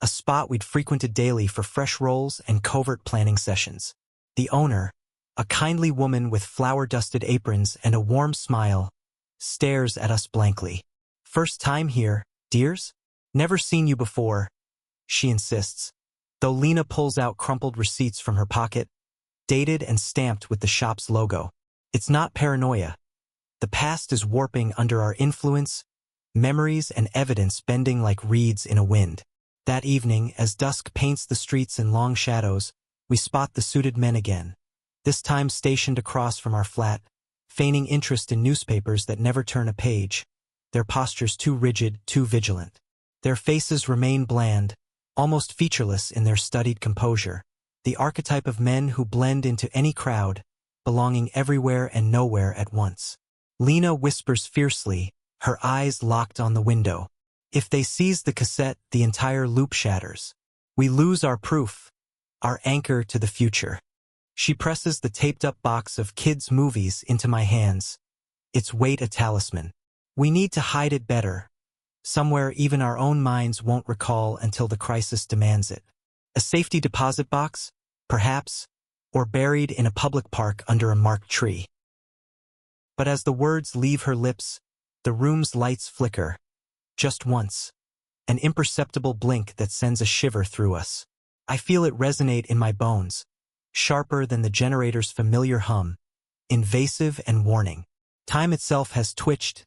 a spot we'd frequented daily for fresh rolls and covert planning sessions. The owner, a kindly woman with flour-dusted aprons and a warm smile, stares at us blankly. First time here, dears? Never seen you before, she insists, though Lena pulls out crumpled receipts from her pocket, dated and stamped with the shop's logo. It's not paranoia. The past is warping under our influence, memories and evidence bending like reeds in a wind. That evening, as dusk paints the streets in long shadows, we spot the suited men again, this time stationed across from our flat, feigning interest in newspapers that never turn a page, their postures too rigid, too vigilant. Their faces remain bland, almost featureless in their studied composure, the archetype of men who blend into any crowd, belonging everywhere and nowhere at once. Lena whispers fiercely, her eyes locked on the window. If they seize the cassette, the entire loop shatters. We lose our proof, our anchor to the future. She presses the taped-up box of kids' movies into my hands, its weight a talisman. We need to hide it better, somewhere even our own minds won't recall until the crisis demands it. A safety deposit box, perhaps, or buried in a public park under a marked tree. But as the words leave her lips, the room's lights flicker. Just once. An imperceptible blink that sends a shiver through us. I feel it resonate in my bones, sharper than the generator's familiar hum, invasive and warning. Time itself has twitched,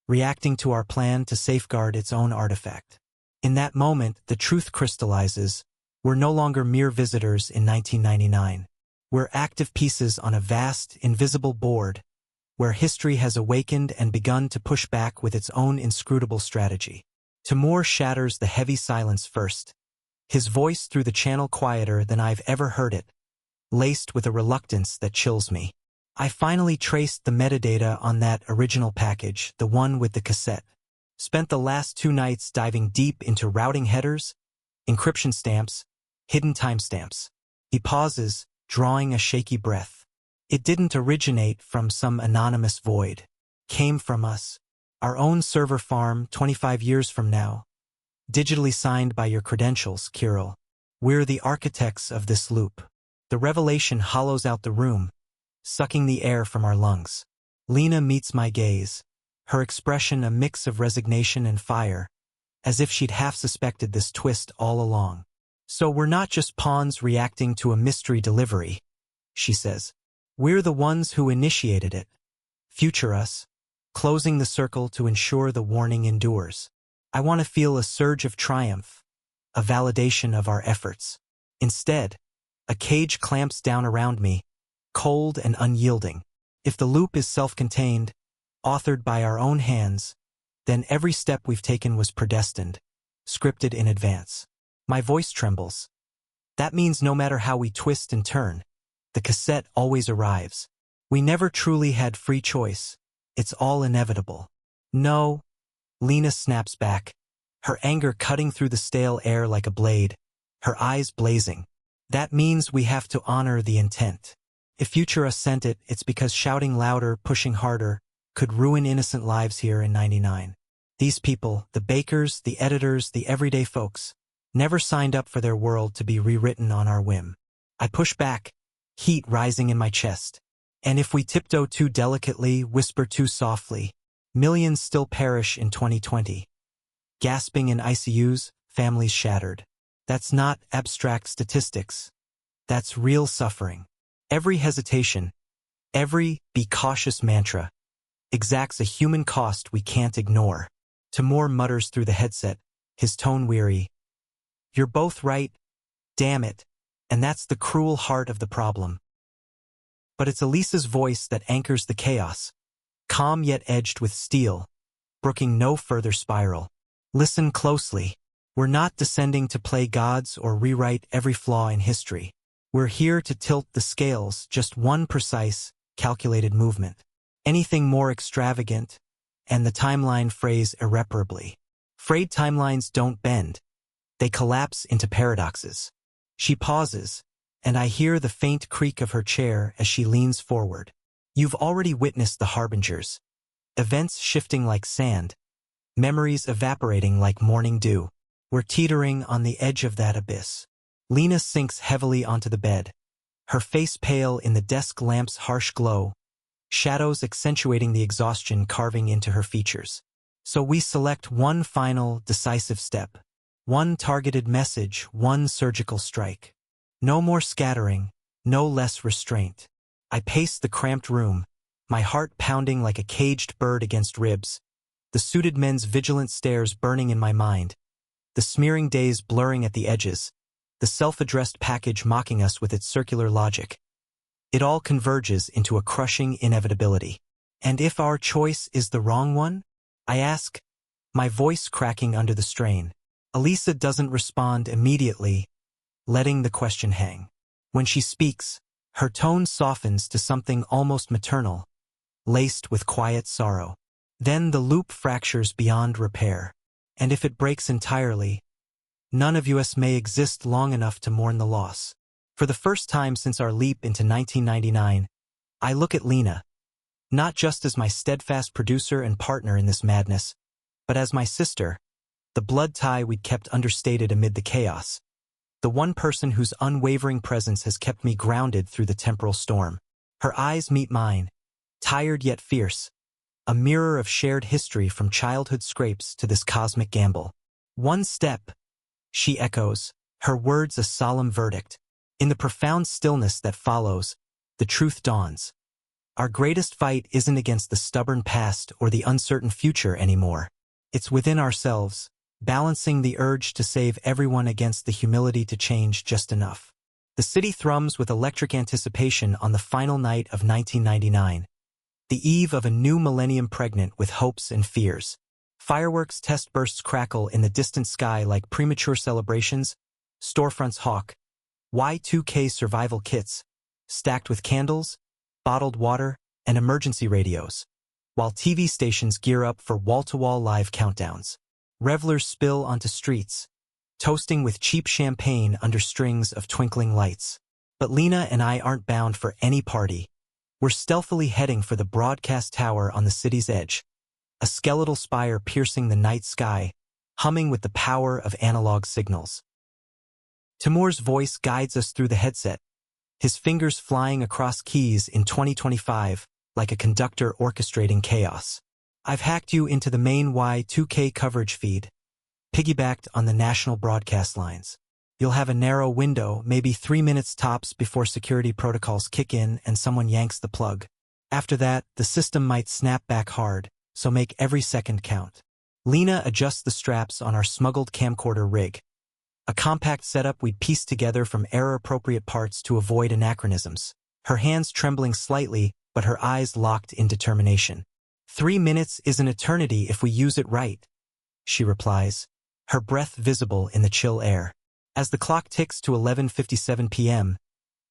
reacting to our plan to safeguard its own artifact. In that moment, the truth crystallizes. We're no longer mere visitors in 1999. We're active pieces on a vast, invisible board, where history has awakened and begun to push back with its own inscrutable strategy. Timur shatters the heavy silence first, his voice through the channel quieter than I've ever heard it, laced with a reluctance that chills me. I finally traced the metadata on that original package, the one with the cassette. Spent the last 2 nights diving deep into routing headers, encryption stamps, hidden timestamps. He pauses, drawing a shaky breath. It didn't originate from some anonymous void. Came from us. Our own server farm 25 years from now. Digitally signed by your credentials, Kiril. We're the architects of this loop. The revelation hollows out the room, sucking the air from our lungs. Lena meets my gaze, her expression a mix of resignation and fire, as if she'd half suspected this twist all along. So we're not just pawns reacting to a mystery delivery, she says. We're the ones who initiated it. Future us, closing the circle to ensure the warning endures. I want to feel a surge of triumph, a validation of our efforts. Instead, a cage clamps down around me, cold and unyielding. If the loop is self-contained, authored by our own hands, then every step we've taken was predestined, scripted in advance. My voice trembles. That means no matter how we twist and turn, the cassette always arrives. We never truly had free choice. It's all inevitable. No, Lena snaps back, her anger cutting through the stale air like a blade, her eyes blazing. That means we have to honor the intent. If Futura sent it, it's because shouting louder, pushing harder, could ruin innocent lives here in 99. These people, the bakers, the editors, the everyday folks, never signed up for their world to be rewritten on our whim. I push back, heat rising in my chest. And if we tiptoe too delicately, whisper too softly, millions still perish in 2020. Gasping in ICUs, families shattered. That's not abstract statistics. That's real suffering. Every hesitation, every be cautious mantra, exacts a human cost we can't ignore. Timur mutters through the headset, his tone weary. You're both right, damn it, and that's the cruel heart of the problem. But it's Alisa's voice that anchors the chaos, calm yet edged with steel, brooking no further spiral. Listen closely. We're not descending to play gods or rewrite every flaw in history. We're here to tilt the scales, just one precise, calculated movement. Anything more extravagant, and the timeline frays irreparably. Frayed timelines don't bend. They collapse into paradoxes. She pauses, and I hear the faint creak of her chair as she leans forward. You've already witnessed the harbingers. Events shifting like sand, memories evaporating like morning dew. We're teetering on the edge of that abyss. Lena sinks heavily onto the bed, her face pale in the desk lamp's harsh glow, shadows accentuating the exhaustion carving into her features. So we select one final, decisive step. One targeted message, one surgical strike. No more scattering, no less restraint. I paced the cramped room, my heart pounding like a caged bird against ribs, the suited men's vigilant stares burning in my mind, the smearing days blurring at the edges, the self-addressed package mocking us with its circular logic. It all converges into a crushing inevitability. And if our choice is the wrong one? I ask, my voice cracking under the strain. Alisa doesn't respond immediately, letting the question hang. When she speaks, her tone softens to something almost maternal, laced with quiet sorrow. Then the loop fractures beyond repair. And if it breaks entirely, none of us may exist long enough to mourn the loss. For the first time since our leap into 1999, I look at Lena, not just as my steadfast producer and partner in this madness, but as my sister, the blood tie we'd kept understated amid the chaos. The one person whose unwavering presence has kept me grounded through the temporal storm. Her eyes meet mine, tired yet fierce, a mirror of shared history from childhood scrapes to this cosmic gamble. One step, she echoes, her words a solemn verdict. In the profound stillness that follows, the truth dawns. Our greatest fight isn't against the stubborn past or the uncertain future anymore. It's within ourselves, balancing the urge to save everyone against the humility to change just enough. The city thrums with electric anticipation on the final night of 1999, the eve of a new millennium pregnant with hopes and fears. Fireworks test bursts crackle in the distant sky like premature celebrations, storefronts hawk, Y2K survival kits, stacked with candles, bottled water, and emergency radios, while TV stations gear up for wall-to-wall live countdowns. Revelers spill onto streets, toasting with cheap champagne under strings of twinkling lights. But Lena and I aren't bound for any party. We're stealthily heading for the broadcast tower on the city's edge, a skeletal spire piercing the night sky, humming with the power of analog signals. Timur's voice guides us through the headset, his fingers flying across keys in 2025 like a conductor orchestrating chaos. I've hacked you into the main Y2K coverage feed, piggybacked on the national broadcast lines. You'll have a narrow window, maybe 3 minutes tops before security protocols kick in and someone yanks the plug. After that, the system might snap back hard, so make every second count. Lena adjusts the straps on our smuggled camcorder rig, a compact setup we'd pieced together from error-appropriate parts to avoid anachronisms. Her hands trembling slightly, but her eyes locked in determination. 3 minutes is an eternity if we use it right, she replies, her breath visible in the chill air. As the clock ticks to 11:57 p.m.,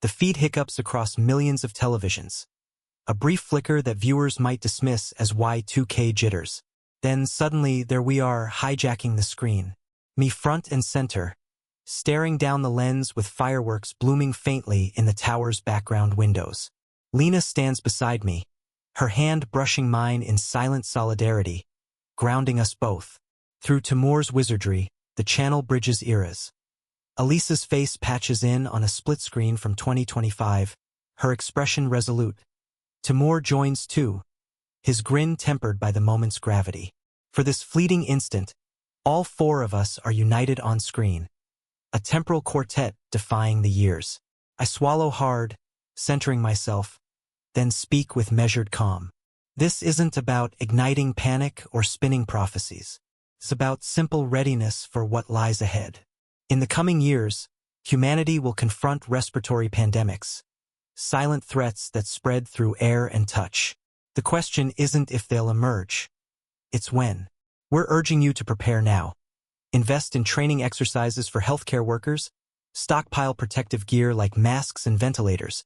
the feed hiccups across millions of televisions. A brief flicker that viewers might dismiss as Y2K jitters. Then suddenly there we are, hijacking the screen. Me front and center, staring down the lens with fireworks blooming faintly in the tower's background windows. Lena stands beside me, her hand brushing mine in silent solidarity, grounding us both. Through Timur's wizardry, the channel bridges eras. Alisa's face patches in on a split screen from 2025, her expression resolute. Timur joins too, his grin tempered by the moment's gravity. For this fleeting instant, all four of us are united on screen. A temporal quartet defying the years. I swallow hard, centering myself, then speak with measured calm. This isn't about igniting panic or spinning prophecies. It's about simple readiness for what lies ahead. In the coming years, humanity will confront respiratory pandemics, silent threats that spread through air and touch. The question isn't if they'll emerge, it's when. We're urging you to prepare now. Invest in training exercises for healthcare workers, stockpile protective gear like masks and ventilators,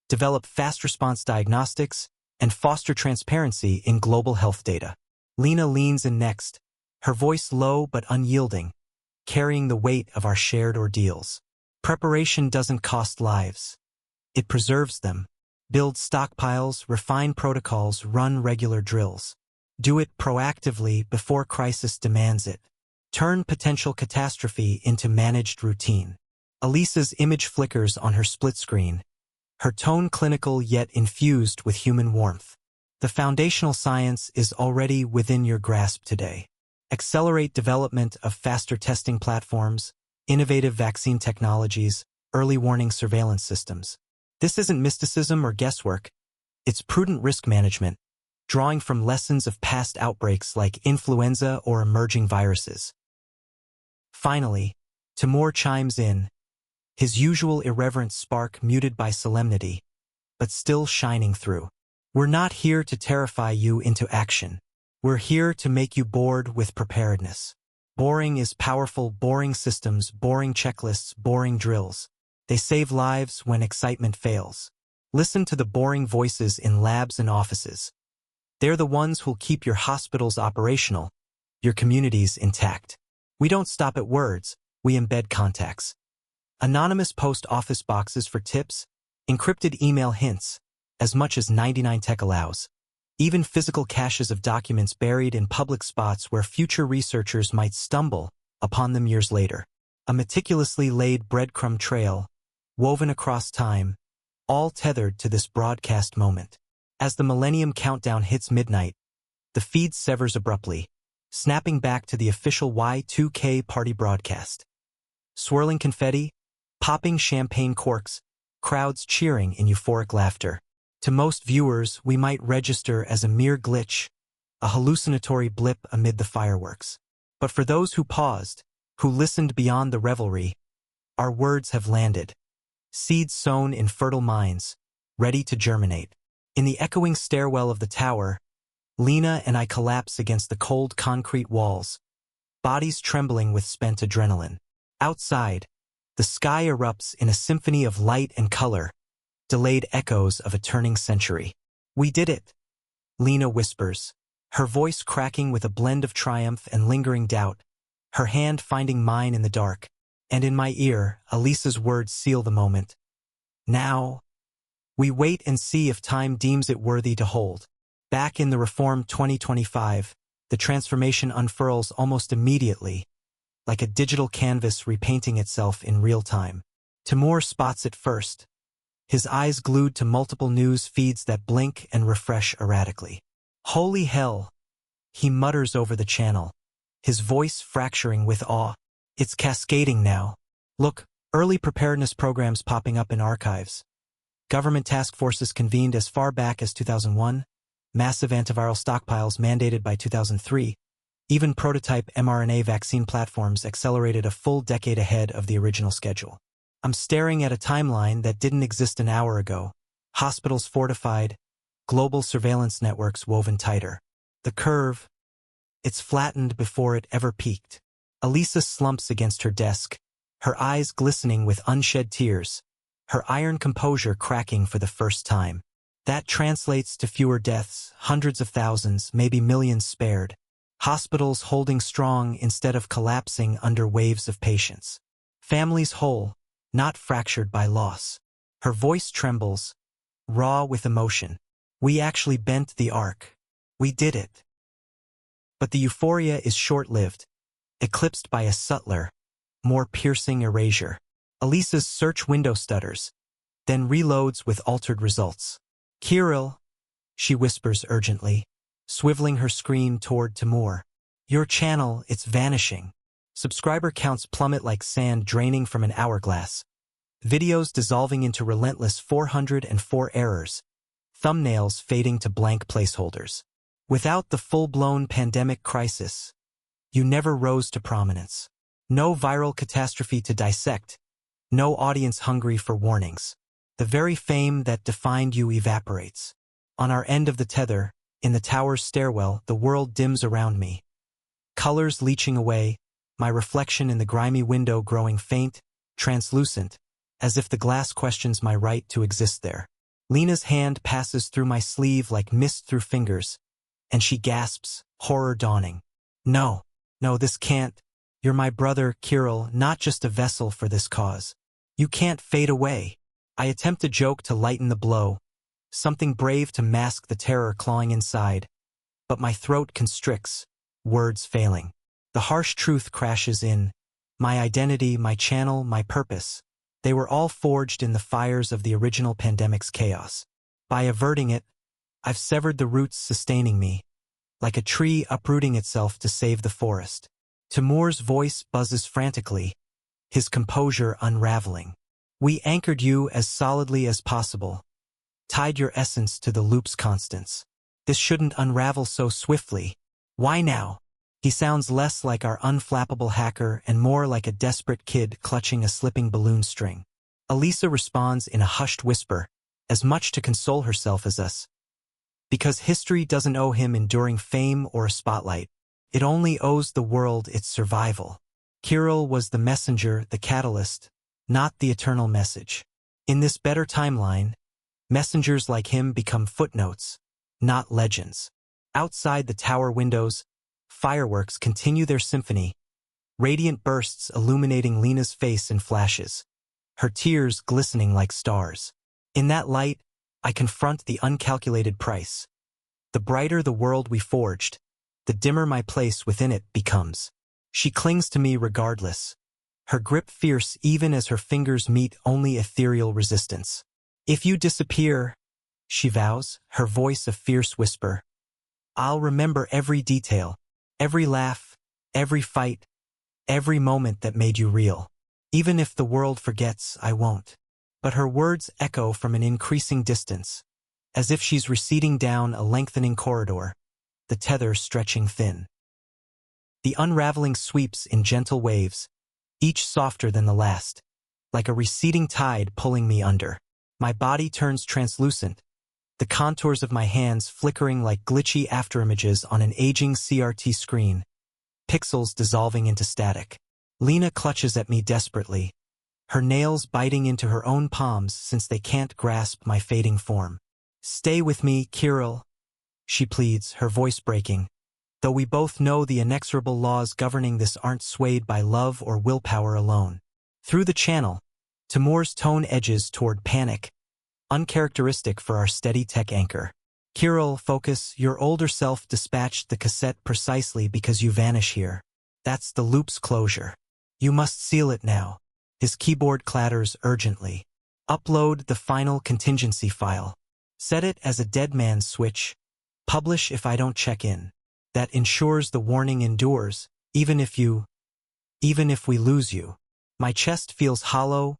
develop fast response diagnostics, and foster transparency in global health data. Lena leans in next, her voice low but unyielding, carrying the weight of our shared ordeals. Preparation doesn't cost lives. It preserves them. Build stockpiles, refine protocols, run regular drills. Do it proactively before crisis demands it. Turn potential catastrophe into managed routine. Alisa's image flickers on her split screen, her tone clinical yet infused with human warmth. The foundational science is already within your grasp today. Accelerate development of faster testing platforms, innovative vaccine technologies, early warning surveillance systems. This isn't mysticism or guesswork. It's prudent risk management, drawing from lessons of past outbreaks like influenza or emerging viruses. Finally, Timur chimes in, his usual irreverent spark muted by solemnity, but still shining through. We're not here to terrify you into action. We're here to make you bored with preparedness. Boring is powerful, boring systems, boring checklists, boring drills. They save lives when excitement fails. Listen to the boring voices in labs and offices. They're the ones who'll keep your hospitals operational, your communities intact. We don't stop at words, we embed contacts. Anonymous post office boxes for tips, encrypted email hints, as much as 99 tech allows. Even physical caches of documents buried in public spots where future researchers might stumble upon them years later. A meticulously laid breadcrumb trail, woven across time, all tethered to this broadcast moment. As the Millennium Countdown hits midnight, the feed severs abruptly, snapping back to the official Y2K party broadcast. Swirling confetti, popping champagne corks, crowds cheering in euphoric laughter. To most viewers, we might register as a mere glitch, a hallucinatory blip amid the fireworks. But for those who paused, who listened beyond the revelry, our words have landed. Seeds sown in fertile minds, ready to germinate. In the echoing stairwell of the tower, Lena and I collapse against the cold concrete walls, bodies trembling with spent adrenaline. Outside, the sky erupts in a symphony of light and color, delayed echoes of a turning century. We did it, Lena whispers, her voice cracking with a blend of triumph and lingering doubt, her hand finding mine in the dark, and in my ear, Alisa's words seal the moment. Now, we wait and see if time deems it worthy to hold. Back in the Reform 2025, the transformation unfurls almost immediately, like a digital canvas repainting itself in real time. Timur spots it first, his eyes glued to multiple news feeds that blink and refresh erratically. Holy hell, he mutters over the channel, his voice fracturing with awe. It's cascading now. Look, early preparedness programs popping up in archives. Government task forces convened as far back as 2001, massive antiviral stockpiles mandated by 2003, even prototype mRNA vaccine platforms accelerated a full decade ahead of the original schedule. I'm staring at a timeline that didn't exist an hour ago. Hospitals fortified, global surveillance networks woven tighter. The curve, it's flattened before it ever peaked. Alisa slumps against her desk, her eyes glistening with unshed tears, her iron composure cracking for the first time. That translates to fewer deaths, hundreds of thousands, maybe millions spared. Hospitals holding strong instead of collapsing under waves of patients. Families whole, not fractured by loss. Her voice trembles, raw with emotion. We actually bent the arc. We did it. But the euphoria is short-lived, eclipsed by a subtler, more piercing erasure. Alisa's search window stutters, then reloads with altered results. Kiril, she whispers urgently, swiveling her screen toward Timur. Your channel, it's vanishing. Subscriber counts plummet like sand draining from an hourglass. Videos dissolving into relentless 404 errors. Thumbnails fading to blank placeholders. Without the full-blown pandemic crisis, you never rose to prominence. No viral catastrophe to dissect. No audience hungry for warnings. The very fame that defined you evaporates. On our end of the tether, in the tower's stairwell, the world dims around me. Colors leaching away, my reflection in the grimy window growing faint, translucent, as if the glass questions my right to exist there. Lena's hand passes through my sleeve like mist through fingers, and she gasps, horror dawning. No, this can't. You're my brother, Kiril, not just a vessel for this cause. You can't fade away. I attempt a joke to lighten the blow, something brave to mask the terror clawing inside, but my throat constricts, words failing. The harsh truth crashes in. My identity, my channel, my purpose. They were all forged in the fires of the original pandemic's chaos. By averting it, I've severed the roots sustaining me, like a tree uprooting itself to save the forest. Timur's voice buzzes frantically, his composure unraveling. We anchored you as solidly as possible, tied your essence to the loop's constants. This shouldn't unravel so swiftly. Why now? He sounds less like our unflappable hacker and more like a desperate kid clutching a slipping balloon string. Alisa responds in a hushed whisper, as much to console herself as us. Because history doesn't owe him enduring fame or a spotlight. It only owes the world its survival. Kiril was the messenger, the catalyst, not the eternal message. In this better timeline, messengers like him become footnotes, not legends. Outside the tower windows, fireworks continue their symphony, radiant bursts illuminating Lena's face in flashes, her tears glistening like stars. In that light, I confront the uncalculated price. The brighter the world we forged, the dimmer my place within it becomes. She clings to me regardless, her grip fierce even as her fingers meet only ethereal resistance. If you disappear, she vows, her voice a fierce whisper, I'll remember every detail, every laugh, every fight, every moment that made you real. Even if the world forgets, I won't. But her words echo from an increasing distance, as if she's receding down a lengthening corridor, the tether stretching thin. The unraveling sweeps in gentle waves, each softer than the last, like a receding tide pulling me under. My body turns translucent, the contours of my hands flickering like glitchy afterimages on an aging CRT screen, pixels dissolving into static. Lena clutches at me desperately, her nails biting into her own palms since they can't grasp my fading form. Stay with me, Kiril, she pleads, her voice breaking, though we both know the inexorable laws governing this aren't swayed by love or willpower alone. Through the channel, Timur's tone edges toward panic, uncharacteristic for our steady tech anchor. Kiril, focus, your older self dispatched the cassette precisely because you vanish here. That's the loop's closure. You must seal it now. His keyboard clatters urgently. Upload the final contingency file. Set it as a dead man's switch. Publish if I don't check in. That ensures the warning endures, even if we lose you. My chest feels hollow,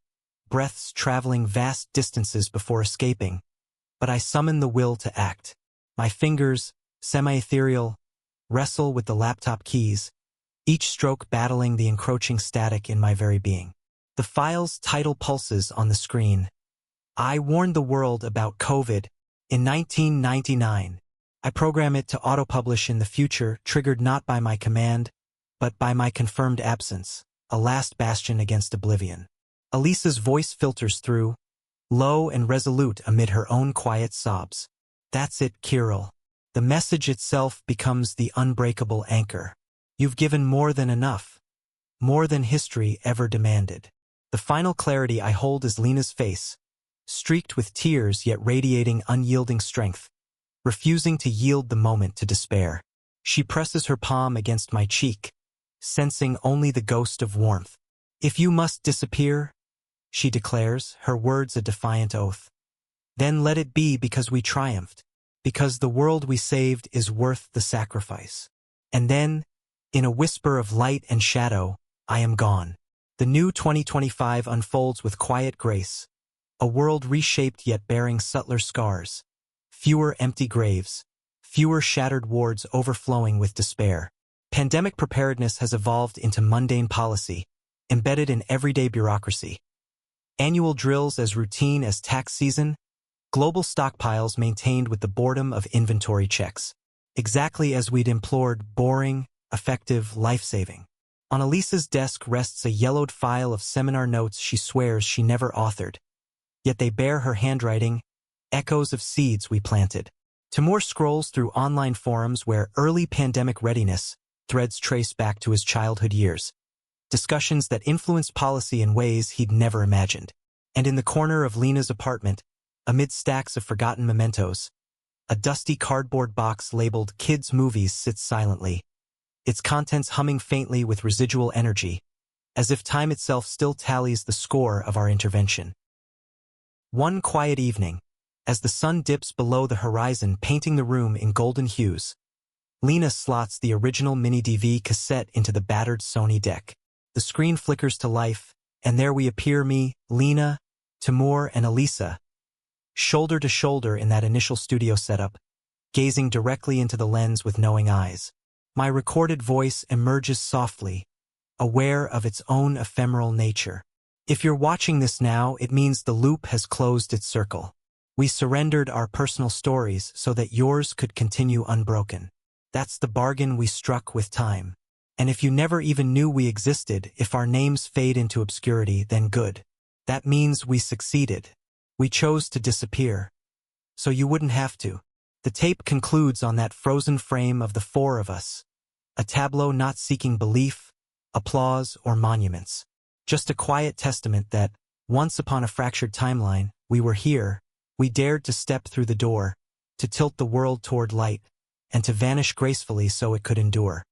breaths traveling vast distances before escaping, but I summon the will to act. My fingers, semi-ethereal, wrestle with the laptop keys, each stroke battling the encroaching static in my very being. The file's title pulses on the screen. I warned the world about COVID in 1999. I program it to autopublish in the future, triggered not by my command, but by my confirmed absence, a last bastion against oblivion. Alisa's voice filters through, low and resolute amid her own quiet sobs. That's it, Kiril. The message itself becomes the unbreakable anchor. You've given more than enough, more than history ever demanded. The final clarity I hold is Lena's face, streaked with tears yet radiating unyielding strength, refusing to yield the moment to despair. She presses her palm against my cheek, sensing only the ghost of warmth. If you must disappear, she declares, her words a defiant oath, then let it be because we triumphed, because the world we saved is worth the sacrifice. And then, in a whisper of light and shadow, I am gone. The new 2025 unfolds with quiet grace, a world reshaped yet bearing subtler scars, fewer empty graves, fewer shattered wards overflowing with despair. Pandemic preparedness has evolved into mundane policy, embedded in everyday bureaucracy. Annual drills as routine as tax season, global stockpiles maintained with the boredom of inventory checks. Exactly as we'd implored, boring, effective, life-saving. On Alisa's desk rests a yellowed file of seminar notes she swears she never authored. Yet they bear her handwriting, echoes of seeds we planted. Timur scrolls through online forums where early pandemic readiness threads trace back to his childhood years. Discussions that influenced policy in ways he'd never imagined. And in the corner of Lena's apartment, amid stacks of forgotten mementos, a dusty cardboard box labeled Kids' Movies sits silently, its contents humming faintly with residual energy, as if time itself still tallies the score of our intervention. One quiet evening, as the sun dips below the horizon painting the room in golden hues, Lena slots the original MiniDV cassette into the battered Sony deck. The screen flickers to life, and there we appear, me, Lena, Timur, and Alisa, shoulder to shoulder in that initial studio setup, gazing directly into the lens with knowing eyes. My recorded voice emerges softly, aware of its own ephemeral nature. If you're watching this now, it means the loop has closed its circle. We surrendered our personal stories so that yours could continue unbroken. That's the bargain we struck with time. And if you never even knew we existed, if our names fade into obscurity, then good. That means we succeeded. We chose to disappear. So you wouldn't have to. The tape concludes on that frozen frame of the four of us. A tableau not seeking belief, applause, or monuments. Just a quiet testament that, once upon a fractured timeline, we were here. We dared to step through the door, to tilt the world toward light, and to vanish gracefully so it could endure.